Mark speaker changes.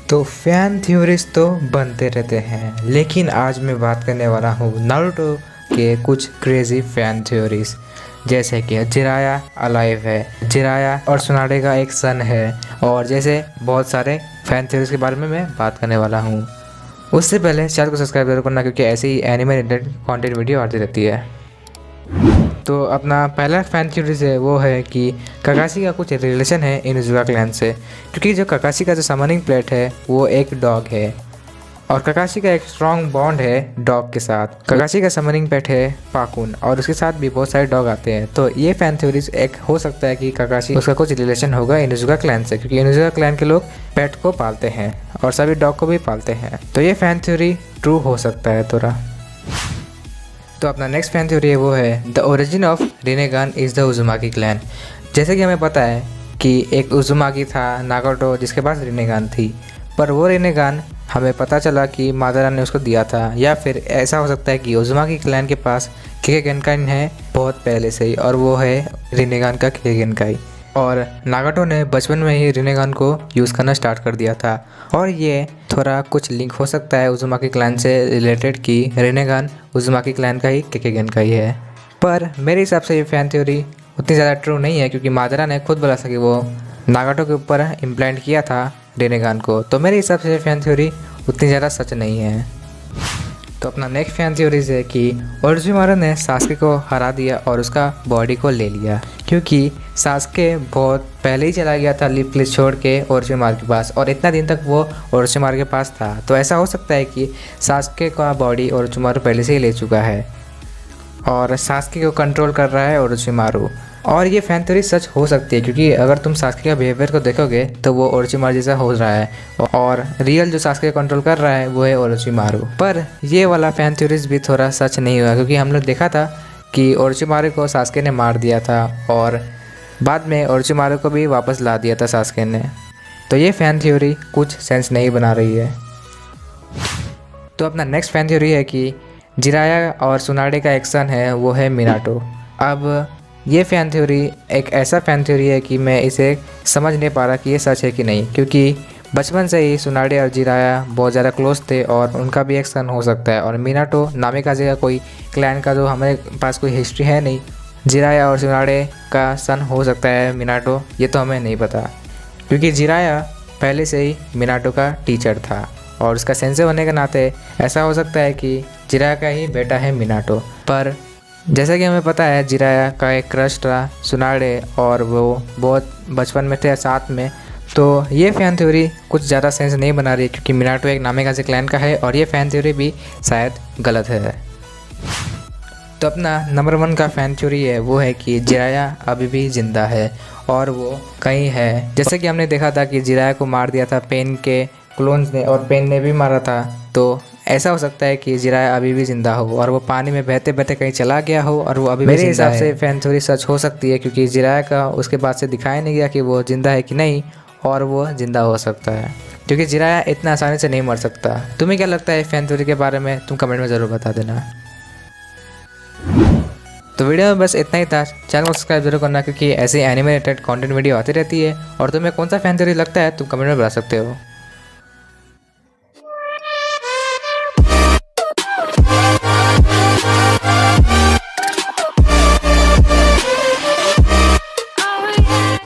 Speaker 1: तो fan theories तो बनते रहते हैं, लेकिन आज मैं बात करने वाला हूँ नारुतो के कुछ क्रेजी फैन थ्योरीज। जैसे कि जिराया अलाइव है, जिराया और सुनाडे का एक सन है, और जैसे बहुत सारे फैन थ्योरीज के बारे में मैं बात करने वाला हूँ। उससे पहले चैनल को सब्सक्राइब जरूर करना, क्योंकि ऐसे ही एनिमे रिलेटेड कंटेंट वीडियो आती रहती है। तो अपना पहला फैन थ्योरीज है वो है कि काकाशी का कुछ रिलेशन है इनुजुका क्लैन से, क्योंकि जो काकाशी का जो समनिंग प्लेट है वो एक डॉग है और काकाशी का एक स्ट्रॉन्ग बॉन्ड है डॉग के साथ। काकाशी का समनिंग पेट है पाकुन और उसके साथ भी बहुत सारे डॉग आते हैं। तो ये फैन थ्योरीज एक हो सकता है कि काकाशी उसका कुछ रिलेशन होगा इनुजुका क्लैन से, क्योंकि इनुजुका क्लैन के लोग पेट को पालते हैं और सभी डॉग को भी पालते हैं। तो ये फैन थ्योरी ट्रू हो सकता है थोड़ा। तो अपना नेक्स्ट फैन थ्योरी है वो है the origin of Rinnegan is the Uzumaki clan. जैसे कि हमें पता है कि एक उजुमाकी था नागाटो जिसके पास रिनेगान थी, पर वो रिनेगान हमें पता चला कि मादारा ने उसको दिया था, या फिर ऐसा हो सकता है कि उजुमाकी क्लैन के पास केके गेनकाई है बहुत पहले से ही, और वो है रिनेगान का केके गेनकाई। और नागाटो ने बचपन में ही रिनेगान को यूज़ करना स्टार्ट कर दिया था, और ये थोड़ा कुछ लिंक हो सकता है उजुमाकी क्लैन से रिलेटेड कि रिनेगान उजुमाकी क्लैन का ही केके गेनकाई है। पर मेरे हिसाब से ये फैन थ्योरी उतनी ज़्यादा ट्रू नहीं है, क्योंकि मादारा ने खुद बोला था कि वो नागाटो के ऊपर इम्प्लांट किया था रिनेगान को। तो मेरे हिसाब से ये फैन थ्योरी उतनी ज़्यादा सच नहीं है। तो अपना नेक्स्ट फैन थ्योरीज है कि ओरोचिमारू ने सास्के को हरा दिया और उसका बॉडी को ले लिया, क्योंकि सास्के बहुत पहले ही चला गया था लिप क्लिच छोड़ के ओरोचिमारू के पास, और इतना दिन तक वो ओरोचिमारू के पास था। तो ऐसा हो सकता है कि सास्के का बॉडी ओरोचिमारू पहले से ही ले चुका है और सास्के को कंट्रोल कर रहा है ओरोचिमारू। और ये फैन थ्योरी सच हो सकती है, क्योंकि अगर तुम सास्के का बिहेवियर को देखोगे तो वो ओरोचिमारू जैसा हो रहा है, और रियल जो सास्के को कंट्रोल कर रहा है वो है ओरोचिमारू। पर ये वाला फैन थ्योरीज भी थोड़ा सच नहीं हुआ, क्योंकि हम लोग देखा था कि ओरोचिमारू को सास्के ने मार दिया था और बाद में ओरोचिमारू को भी वापस ला दिया था सास्के ने। तो ये फैन थ्योरी कुछ सेंस नहीं बना रही है। तो अपना नेक्स्ट फैन थ्योरी है कि जिराया और सुनाडे का एक सन है वो है मिनाटो। अब ये फैन थ्योरी एक ऐसा फैन थ्योरी है कि मैं इसे समझ नहीं पा रहा कि ये सच है कि नहीं, क्योंकि बचपन से ही सुनाडे और जिराया बहुत ज़्यादा क्लोज थे और उनका भी एक सन हो सकता है। और मिनाटो नामिकाजे का कोई क्लैन का जो हमारे पास कोई हिस्ट्री है नहीं, जिराया और सुनाडे का सन हो सकता है मिनाटो, ये तो हमें नहीं पता, क्योंकि जिराया पहले से ही मिनाटो का टीचर था और उसका सेंसे होने के नाते ऐसा हो सकता है कि जिराया का ही बेटा है मिनाटो। पर जैसा कि हमें पता है जिराया का एक क्रश था सुनाडे और वो बहुत बचपन में थे साथ में। तो ये फैन थ्योरी कुछ ज़्यादा सेंस नहीं बना रही है, क्योंकि मिनाटो एक नामिकाजे क्लैन का है और ये फैन थ्योरी भी शायद गलत है। तो अपना नंबर 1 का फैन थ्योरी है वो है कि जिराया अभी भी ज़िंदा है और वो कहीं है। जैसे कि हमने देखा था कि जिराया को मार दिया था पेन के क्लोन्स ने और पेन ने भी मारा था। तो ऐसा हो सकता है कि जिराया अभी भी ज़िंदा हो और वो पानी में बहते बहते कहीं चला गया हो और वो अभी भी। मेरे हिसाब से फैन थ्योरी सच हो सकती है, क्योंकि जिराया का उसके बाद से दिखाया नहीं गया कि वो ज़िंदा है कि नहीं, और वो ज़िंदा हो सकता है, क्योंकि जिराया इतना आसानी से नहीं मर सकता। तुम्हें क्या लगता है फैन थ्योरी के बारे में? तुम कमेंट में ज़रूर बता देना। तो वीडियो में बस इतना ही था। चैनल को सब्सक्राइब जरूर करना, क्योंकि ऐसे एनिमे रिलेटेड कंटेंट वीडियो आती रहती है। और तुम्हें कौन सा फैन थ्योरी लगता है तुम कमेंट में बता सकते हो।